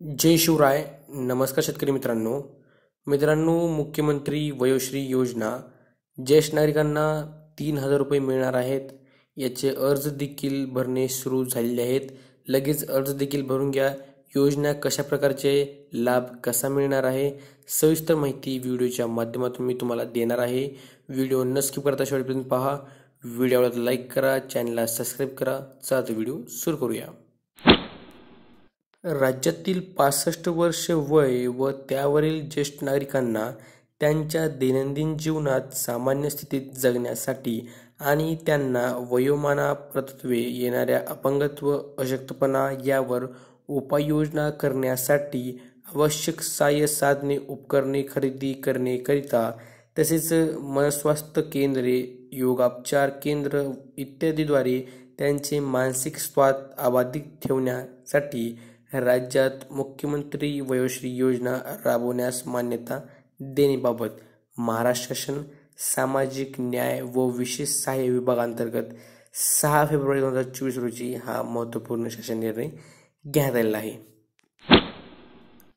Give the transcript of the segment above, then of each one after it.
जय शिवराय. नमस्कार शेतकरी मित्रांनो, मुख्यमंत्री वयोश्री योजना ज्येष्ठ नागरिकांना 3,000 रुपये मिळणार आहेत. याचे अर्ज देखील भरणे सुरू झालेले आहेत. लगेच अर्ज देखील भरून घ्या. योजना कशा प्रकारचे, लाभ कसा मिळणार आहे, सविस्तर माहिती व्हिडिओच्या माध्यमातून मी तुम्हाला देणार आहे. व्हिडिओ न स्किप करता शेवटपर्यंत पहा. व्हिडिओला लाईक करा, चॅनलला सबस्क्राईब करा. चला तर व्हिडिओ सुरू करूया. राज्यातील 65 वर्ष वय व त्यावरील ज्येष्ठ नागरिकांना त्यांच्या दैनंदिन जीवनात सामान्य स्थितीत जगण्यासाठी आणि त्यांना वयोमानाप्रतत्वे येणाऱ्या अपंगत्व, अशक्तपणा यावर उपाययोजना करण्यासाठी आवश्यक सहाय्य साधने, उपकरणे खरेदी करण्याकरिता तसेच मनस्वास्थ्य केंद्रे, योगोपचार केंद्र इत्यादीद्वारे त्यांचे मानसिक स्वास्थ्य अबाधित ठेवण्यासाठी राज्यात मुख्यमंत्री वयोश्री योजना राबवण्यास मान्यता देण्याबाबत महाराष्ट्र शासन सामाजिक न्याय व विशेष सहाय्य विभागांतर्गत 6 फेब्रुवारी 2024 रोजी हा महत्त्वपूर्ण शासन निर्णय घेण्यात आलेला आहे.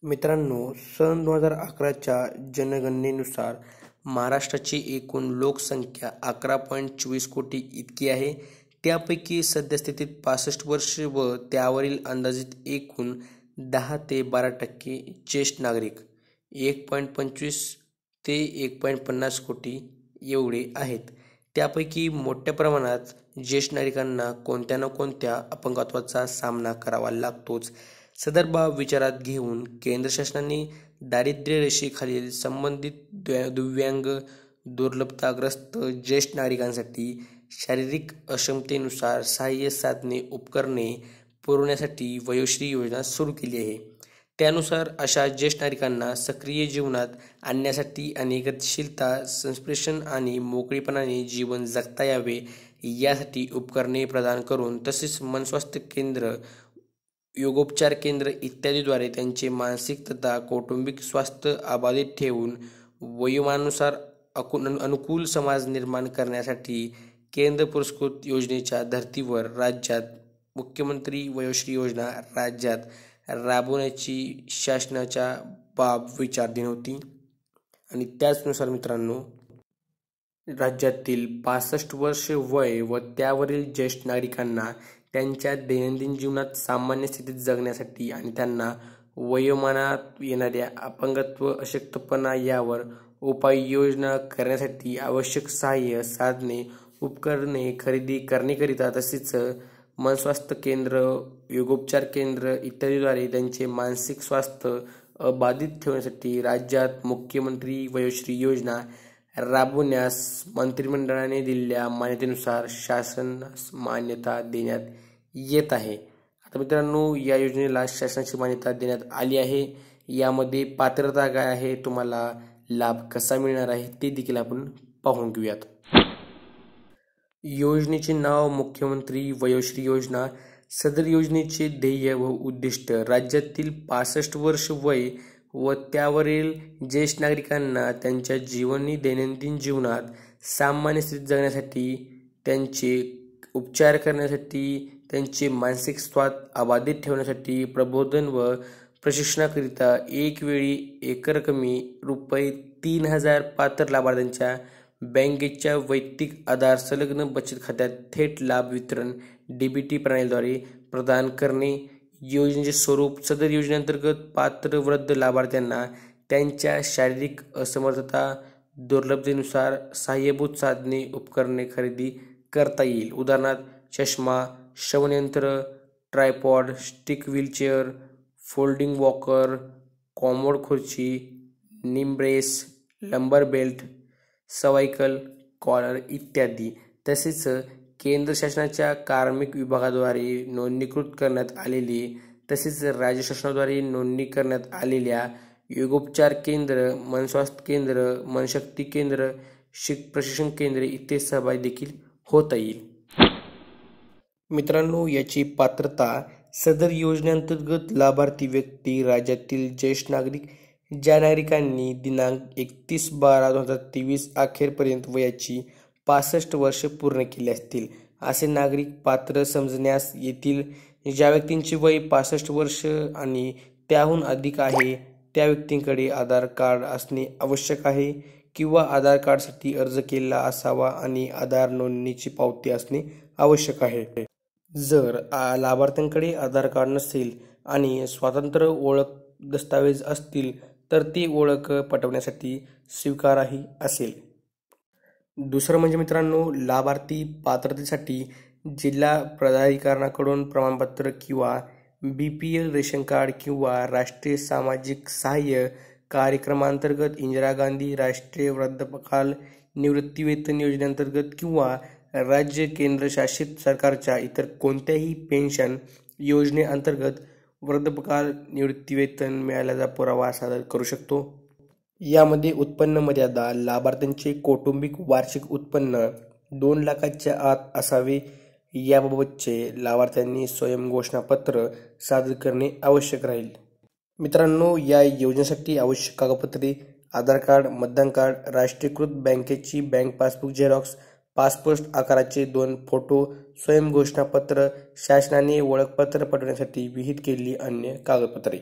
मित्रांनो, सन 2011च्या जनगणनेनुसार महाराष्ट्राची एकूण लोकसंख्या 11.24 कोटी इतकी आहे. त्यापैकी सद्यस्थितीत 65 वर्ष व त्यावरील अंदाजित एकूण 10 ते 12% ज्येष्ठ नागरिक 1.25 ते 1.50 कोटी एवढे आहेत. त्यापैकी मोठ्या प्रमाणात ज्येष्ठ नागरिकांना कोणत्या ना कोणत्या अपंगत्वाचा सामना करावा लागतोच. सदर बाब विचारात घेऊन केंद्र शासनाने दारिद्र्य रेषेखालील संबंधित दिव्यांग, दुर्बलताग्रस्त ज्येष्ठ नागरिकांसाठी शारीरिक अक्षमतेनुसार सहाय्य साधने, उपकरणे पुरवण्यासाठी वयोश्री योजना सुरू केली आहे. त्यानुसार अशा ज्येष्ठ नागरिकांना सक्रिय जीवनात आणण्यासाठी आणि गतिशीलता, संप्रेषण आणि मोकळेपणाने जीवन जगता यावे यासाठी उपकरणे प्रदान करून तसेच मनस्वास्थ्य केंद्र, योगोपचार केंद्र इत्यादीद्वारे त्यांचे मानसिक तथा कौटुंबिक स्वास्थ्य अबाधित ठेवून वयोमानानुसार अनुकूल समाज निर्माण करण्यासाठी केंद्र पुरस्कृत योजनेच्या धर्तीवर राज्यात मुख्यमंत्री वयोश्री योजना राज्यात राबवण्याची शासनाच्या बाब विचाराधीन होती. आणि त्याचनुसार मित्रांनो, राज्यातील 65 वर्ष वय व त्यावरील ज्येष्ठ नागरिकांना त्यांच्या दैनंदिन जीवनात सामान्य स्थितीत जगण्यासाठी आणि त्यांना वयोमानात येणाऱ्या अपंगत्व, अशक्तपणा यावर उपाययोजना करण्यासाठी आवश्यक सहाय्य साधने, उपकरणे खरेदी करण्याकरिता तसेच मनस्वास्थ्य केंद्र, योगोपचार केंद्र इत्यादीद्वारे त्यांचे मानसिक स्वास्थ्य अबाधित ठेवण्यासाठी राज्यात मुख्यमंत्री वयोश्री योजना राबवण्यास मंत्रिमंडळाने दिलेल्या मान्यतेनुसार शासनास मान्यता देण्यात येत आहे. आता मित्रांनो, या योजनेला शासनाची मान्यता देण्यात आली आहे. यामध्ये पात्रता काय आहे, तुम्हाला लाभ कसा मिळणार आहे ते देखील आपण पाहून घेऊयात. योजनेचे नाव मुख्यमंत्री वयोश्री योजना. सदर योजनेचे ध्येय व उद्दिष्ट राज्यातील 65 वर्ष वय व त्यावरील ज्येष्ठ नागरिकांना त्यांच्या दैनंदिन जीवनात सामान्य स्थितीत जगण्यासाठी, त्यांचे उपचार करण्यासाठी, त्यांचे मानसिक स्वास्थ्य अबाधित ठेवण्यासाठी प्रबोधन व प्रशिक्षणाकरिता एकवेळी एकरकमी ₹3,000 पात्र लाभार्थ्यांच्या बँकेच्या वैयक्तिक आधार संलग्न बचत खात्यात थेट लाभ वितरण डीबीटी प्रणालीद्वारे प्रदान करणे. योजनेचे स्वरूप. सदर योजनेअंतर्गत पात्र वृद्ध लाभार्थ्यांना त्यांच्या शारीरिक असमर्थता, दुर्बलतेनुसार सहाय्यभूत साधने, उपकरणे खरेदी करता येईल. उदाहरणार्थ चष्मा, श्रवणयंत्र, tripod, stick wheelchair, folding walker, commode खुर्ची, निमब्रेस, लंबर बेल्ट, सर्व्हायकल कॉलर इत्यादी. तसेच केंद्र शासनाच्या कार्मिक विभागाद्वारे नोंदणीकृत करण्यात आलेले तसेच राज्य शासनाद्वारे नोंदणी करण्यात आलेल्या योगोपचार केंद्र, मनस्वास्थ्य केंद्र, मनशक्ती केंद्र, प्रशिक्षण केंद्रे इथे सहभागी देखील होता येईल. मित्रांनो, याची पात्रता. सदर योजनेअंतर्गत लाभार्थी व्यक्ती राज्यातील ज्येष्ठ नागरिक ज्या नागरिकांनी दिनांक 31/12/2023 अखेरपर्यंत वयाची 65 वर्ष पूर्ण केली असतील असे नागरिक पात्र समजण्यास येतील. ज्या व्यक्तींचे वय 65 वर्ष आणि त्याहून अधिक आहे त्या व्यक्तींकडे आधार कार्ड असणे आवश्यक आहे किंवा आधार कार्डसाठी अर्ज केला असावा आणि आधार नोंदणीची पावती असणे आवश्यक आहे. जर लाभार्थ्यांकडे आधार कार्ड नसेल आणि स्वतंत्र ओळख दस्तावेज असतील तर ती ओळख पटवण्यासाठी स्वीकारार्ह असेल. दुसरं म्हणजे मित्रांनो, लाभार्थी पात्रतेसाठी जिल्हा प्राधिकरणाकडून प्रमाणपत्र किंवा BPL रेशन कार्ड किंवा राष्ट्रीय सामाजिक सहाय्य कार्यक्रमांतर्गत इंदिरा गांधी राष्ट्रीय वृद्धापकाल निवृत्तीवेतन योजनेअंतर्गत किंवा राज्य केंद्रशासित सरकारच्या इतर कोणत्याही पेन्शन योजनेअंतर्गत वृद्धापकाल निवृत्तीवेतन मिळाल्याचा पुरावा सादर करू शकतो. यामध्ये उत्पन्न मर्यादा लाभार्थ्यांचे कौटुंबिक वार्षिक उत्पन्न 2 लाखाच्या आत असावे याबाबतचे लाभार्थ्यांनी स्वयंघोषणापत्र सादर करणे आवश्यक राहील. मित्रांनो, या योजनेसाठी आवश्यक कागदपत्रे आधार कार्ड, मतदान कार्ड, राष्ट्रीयकृत बँकेची बँक पासबुक झेरॉक्स, पासपोर्ट आकाराचे 2 फोटो, स्वयंघोषणापत्र, शासनाने ओळखपत्र पटवण्यासाठी विहित केलेली अन्य कागदपत्रे.